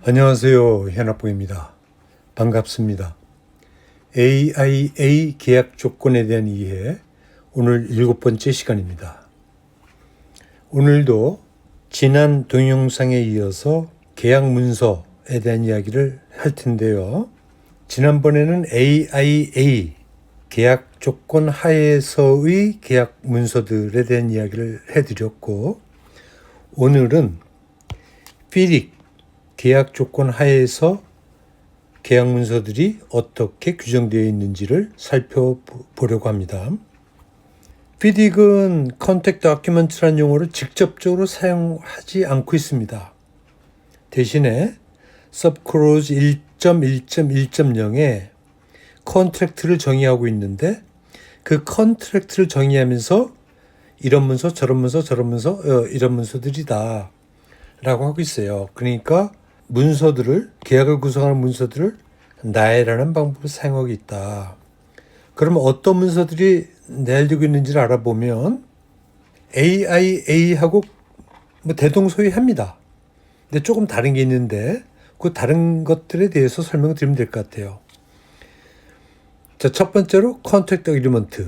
안녕하세요. 현학부입니다. 반갑습니다. AIA 계약 조건에 대한 이해, 오늘 7번째 시간입니다. 오늘도 지난 동영상에 이어서 계약 문서에 대한 이야기를 할 텐데요. 지난번에는 AIA 계약 조건 하에서의 계약 문서들에 대한 이야기를 해드렸고, 오늘은 FDIC 계약 조건 하에서 계약 문서들이 어떻게 규정되어 있는지를 살펴보려고 합니다. FDIC은 Contract Document라는 용어를 직접적으로 사용하지 않고 있습니다. 대신에 Subclause 1.1.1.0에 컨트랙트를 정의하고 있는데, 그 컨트랙트를 정의하면서 이런 문서, 저런 문서, 저런 문서, 이런 문서들이다 라고 하고 있어요. 그러니까 문서들을, 계약을 구성하는 문서들을 나열하는 방법을 사용하고 있다. 그러면 어떤 문서들이 나열되고 있는지를 알아보면 AIA하고 대동소이합니다. 근데 조금 다른 게 있는데 그 다른 것들에 대해서 설명을 드리면 될 것 같아요. 자, 첫 번째로 Contract Agreement.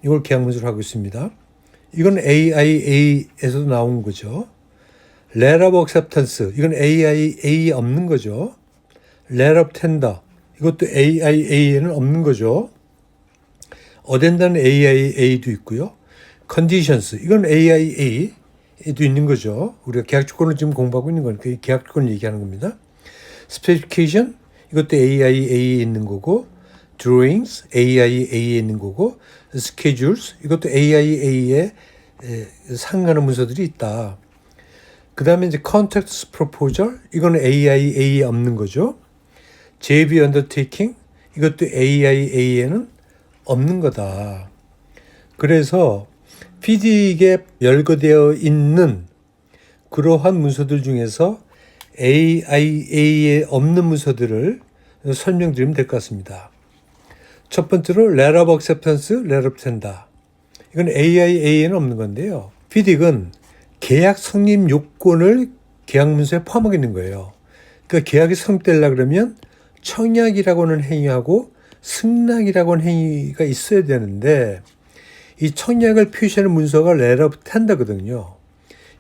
이걸 계약 문서로 하고 있습니다. 이건 AIA에서도 나온 거죠. Letter of Acceptance, 이건 AIA 없는 거죠. Letter of Tender, 이것도 AIA에는 없는 거죠. 어덴다는 AIA도 있고요. Conditions, 이건 AIA에도 있는 거죠. 우리가 계약 조건을 지금 공부하고 있는 거니까 계약 조건을 얘기하는 겁니다. Specification, 이것도 AIA에 있는 거고, Drawings, AIA에 있는 거고, Schedules, 이것도 AIA에 상응하는 문서들이 있다. 그 다음에 이제 Contract Proposal, 이건 AIA에 없는 거죠. JV Undertaking, 이것도 AIA에는 없는 거다. 그래서 FDIC에 열거되어 있는 그러한 문서들 중에서 AIA에 없는 문서들을 설명드리면 될 것 같습니다. 첫 번째로 Letter of Acceptance, Letter of Tender. 이건 AIA에는 없는 건데요. FDIC은 계약 성립 요건을 계약 문서에 포함하고 있는 거예요. 그러니까 계약이 성립되려고 그러면 청약이라고 하는 행위하고 승낙이라고 하는 행위가 있어야 되는데, 이 청약을 표시하는 문서가 Letter of Tender거든요.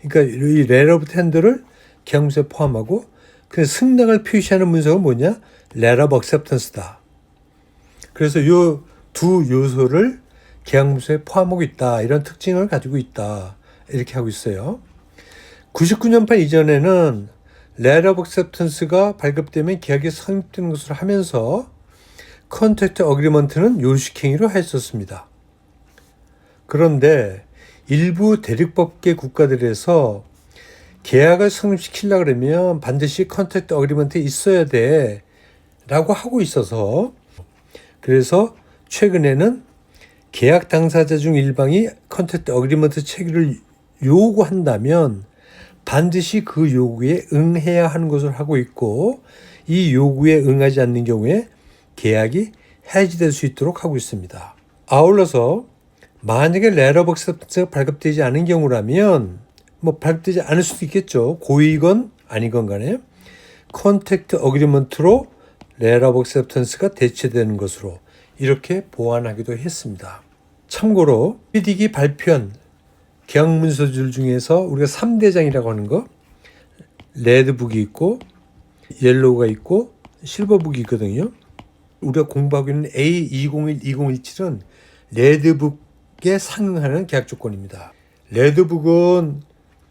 그러니까 이 Letter of Tender를 계약 문서에 포함하고, 그 승낙을 표시하는 문서가 뭐냐? Letter of Acceptance다. 그래서 이 두 요소를 계약 문서에 포함하고 있다. 이런 특징을 가지고 있다. 이렇게 하고 있어요. 99년판 이전에는 Letter of Acceptance가 발급되면 계약이 성립되는 것으로 하면서 Contract Agreement는 요식행위로 했었습니다. 그런데 일부 대륙법계 국가들에서 계약을 성립시키려고 그러면 반드시 Contract Agreement에 있어야 돼 라고 하고 있어서, 그래서 최근에는 계약 당사자 중 일방이 Contract Agreement 체결을 요구한다면 반드시 그 요구에 응해야 하는 것을 하고 있고, 이 요구에 응하지 않는 경우에 계약이 해지될 수 있도록 하고 있습니다. 아울러서 만약에 Letter of Acceptance가 발급되지 않은 경우라면, 발급되지 않을 수도 있겠죠. 고의건 아니건 간에 Contract Agreement로 Letter of Acceptance가 대체되는 것으로 이렇게 보완하기도 했습니다. 참고로 FDIC이 발표한 계약 문서들 중에서 우리가 3대장이라고 하는 거, 레드북이 있고 옐로우가 있고 실버북이 있거든요. 우리가 공부하고 있는 A201217은 레드북에 상응하는 계약 조건입니다. 레드북은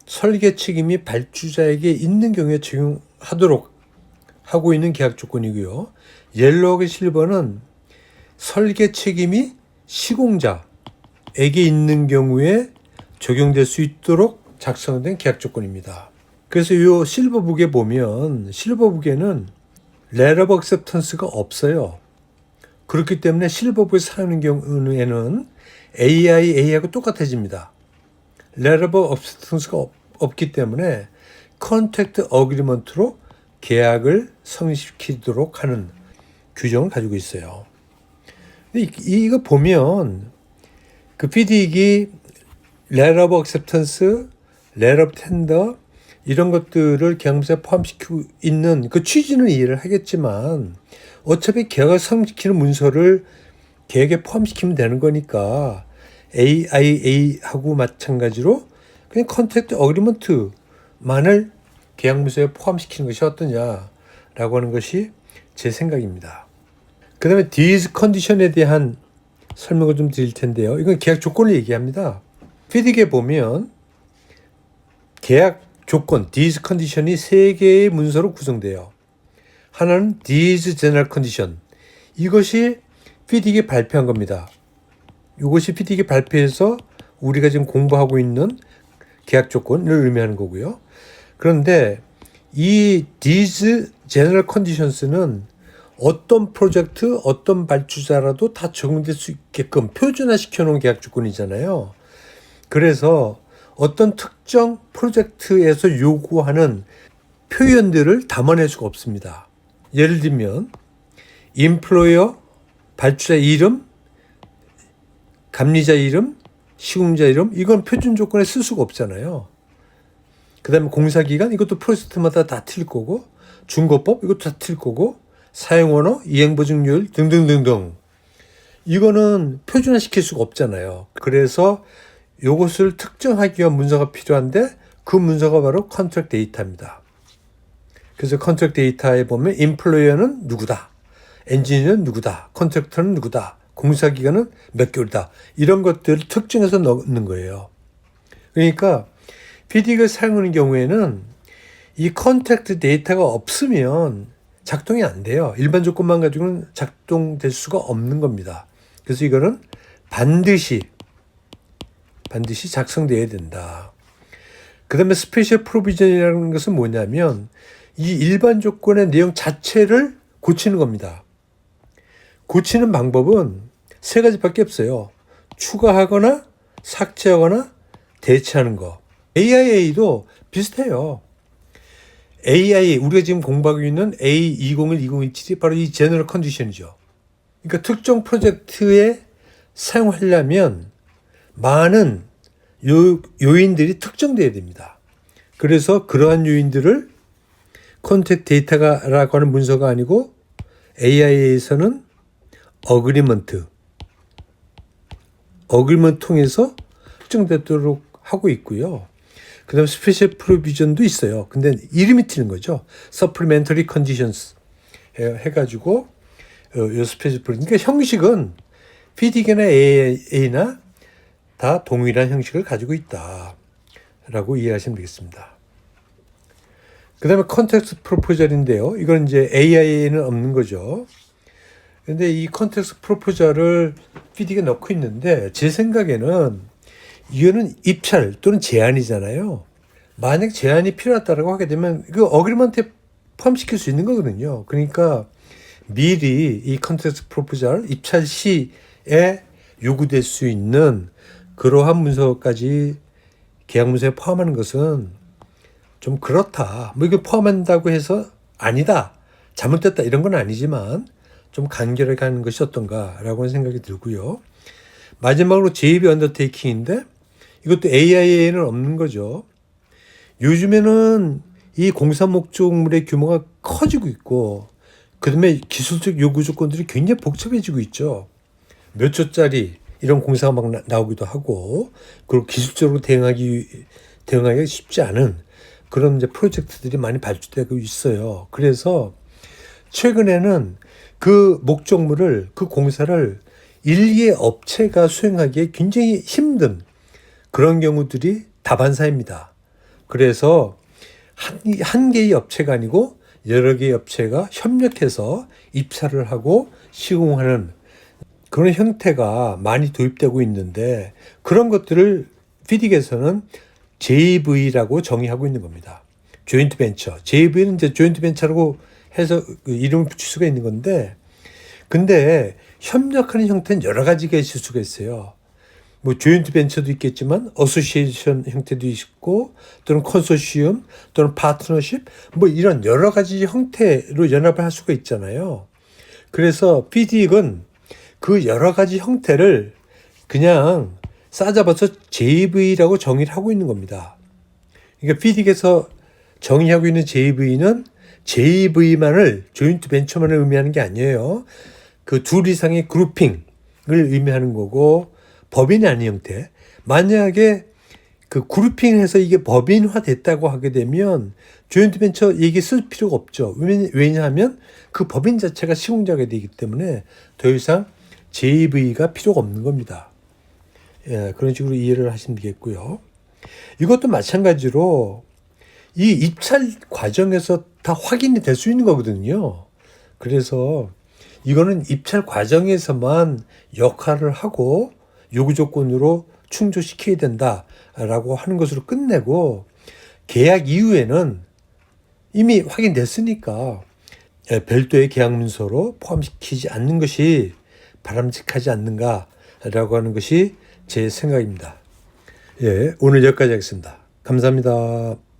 설계 책임이 발주자에게 있는 경우에 적용하도록 하고 있는 계약 조건이고요. 옐로우와 실버는 설계 책임이 시공자에게 있는 경우에 적용될 수 있도록 작성된 계약 조건입니다. 그래서 이 실버북에 보면, 실버북에는 Letter of Acceptance가 없어요. 그렇기 때문에 실버북에 사용하는 경우에는 AIA하고 똑같아집니다. Letter of Acceptance가 없기 때문에 Contract Agreement로 계약을 성립시키도록 하는 규정을 가지고 있어요. 이거 보면 그 FDIC이 Letter of Acceptance, Letter of Tender, 이런 것들을 계약문서에 포함시키고 있는 그 취지는 이해를 하겠지만 어차피 계약을 성립시키는 문서를 계획에 포함시키면 되는 거니까 AIA하고 마찬가지로 그냥 컨트랙트 어그리먼트만을 계약문서에 포함시키는 것이 어떠냐라고 하는 것이 제 생각입니다. 그 다음에 these 컨디션에 대한 설명을 좀 드릴 텐데요. 이건 계약 조건을 얘기합니다. 피딕에 보면 계약 조건, these 컨디션이 3개의 문서로 구성돼요. 하나는 these general condition. 이것이 피딕이 발표한 겁니다. 이것이 피딕이 발표해서 우리가 지금 공부하고 있는 계약 조건을 의미하는 거고요. 그런데 이 these general conditions는 어떤 프로젝트, 어떤 발주자라도 다 적용될 수 있게끔 표준화시켜 놓은 계약 조건이잖아요. 그래서 어떤 특정 프로젝트에서 요구하는 표현들을 담아낼 수가 없습니다. 예를 들면 인플로이어, 발주자 이름, 감리자 이름, 시공자 이름, 이건 표준 조건에 쓸 수가 없잖아요. 그 다음에 공사기간, 이것도 프로젝트마다 다 틀릴 거고, 준거법, 이것도 다 틀릴 거고, 사용언어, 이행보증률 등등등등. 이거는 표준화 시킬 수가 없잖아요. 그래서 이것을 특정하기 위한 문서가 필요한데 그 문서가 바로 컨트랙트 데이터입니다. 그래서 컨트랙트 데이터에 보면 인플로이어는 누구다, 엔지니어는 누구다, 컨트랙터는 누구다, 공사기간은 몇 개월이다. 이런 것들을 특정해서 넣는 거예요. 그러니까 PD를 사용하는 경우에는 이 컨트랙트 데이터가 없으면 작동이 안 돼요. 일반 조건만 가지고는 작동될 수가 없는 겁니다. 그래서 이거는 반드시 작성돼야 된다. 그 다음에 스페셜 프로비전이라는 것은 뭐냐면 이 일반 조건의 내용 자체를 고치는 겁니다. 고치는 방법은 3가지밖에 없어요. 추가하거나 삭제하거나 대체하는 거. AIA도 비슷해요. AI, 우리가 지금 공부하고 있는 A20120127이 바로 이 제너럴 컨디션이죠. 그러니까 특정 프로젝트에 사용하려면 많은 요인들이 특정돼야 됩니다. 그래서 그러한 요인들을 컨택트 데이터라고 하는 문서가 아니고 AI에서는 어그리먼트 통해서 특정되도록 하고 있고요. 그 다음에 스페셜 프로비전도 있어요. 근데 이름이 틀린 거죠. Supplementary Conditions 해가지고 요 스페셜 프로비전. 그러니까 형식은 PD계나 AI나 다 동일한 형식을 가지고 있다라고 이해하시면 되겠습니다. 그 다음에 컨텍스트 프로포절인데요. 이건 이제 AI에는 없는 거죠. 근데 이 컨텍스트 프로포절을 PD가 넣고 있는데 제 생각에는 이거는 입찰 또는 제안이잖아요. 만약 제안이 필요하다고 하게 되면 그 어그리먼트에 포함시킬 수 있는 거거든요. 그러니까 미리 이 컨텍스트 프로포절 입찰 시에 요구될 수 있는 그러한 문서까지 계약 문서에 포함하는 것은 좀 그렇다. 뭐 이거 포함한다고 해서 아니다, 잘못됐다 이런 건 아니지만 좀 간결하게 하는 것이 어떤가라고 하는 생각이 들고요. 마지막으로 JV 언더테이킹인데 이것도 AIA는 없는 거죠. 요즘에는 이 공사 목적물의 규모가 커지고 있고 그다음에 기술적 요구 조건들이 굉장히 복잡해지고 있죠. 몇 초짜리 이런 공사가 막 나오기도 하고 그리고 기술적으로 대응하기가 쉽지 않은 그런 이제 프로젝트들이 많이 발주되고 있어요. 그래서 최근에는 그 목적물을, 그 공사를 일개 업체가 수행하기에 굉장히 힘든 그런 경우들이 다반사입니다. 그래서 한 개의 업체가 아니고 여러 개의 업체가 협력해서 입찰을 하고 시공하는 그런 형태가 많이 도입되고 있는데 그런 것들을 피딕에서는 JV라고 정의하고 있는 겁니다. 조인트 벤처. JV는 이제 조인트 벤처라고 해서 이름을 붙일 수가 있는 건데 근데 협력하는 형태는 여러 가지가 있을 수가 있어요. 뭐 조인트 벤처도 있겠지만 어소시에이션 형태도 있고 또는 컨소시엄 또는 파트너십 뭐 이런 여러 가지 형태로 연합을 할 수가 있잖아요. 그래서 PD익은 그 여러 가지 형태를 그냥 싸잡아서 JV라고 정의를 하고 있는 겁니다. 그러니까 PD익에서 정의하고 있는 JV는 JV만을 조인트 벤처만을 의미하는 게 아니에요. 그 둘 이상의 그룹핑을 의미하는 거고 법인이 아닌 형태. 만약에 그 그룹핑해서 이게 법인화 됐다고 하게 되면 조인트 벤처 얘기 쓸 필요가 없죠. 왜냐하면 그 법인 자체가 시공자가 되기 때문에 더 이상 JV가 필요가 없는 겁니다. 예, 그런 식으로 이해를 하시면 되겠고요. 이것도 마찬가지로 이 입찰 과정에서 다 확인이 될 수 있는 거거든요. 그래서 이거는 입찰 과정에서만 역할을 하고 요구 조건으로 충족시켜야 된다라고 하는 것으로 끝내고 계약 이후에는 이미 확인됐으니까 별도의 계약 문서로 포함시키지 않는 것이 바람직하지 않는가라고 하는 것이 제 생각입니다. 예, 오늘 여기까지 하겠습니다. 감사합니다.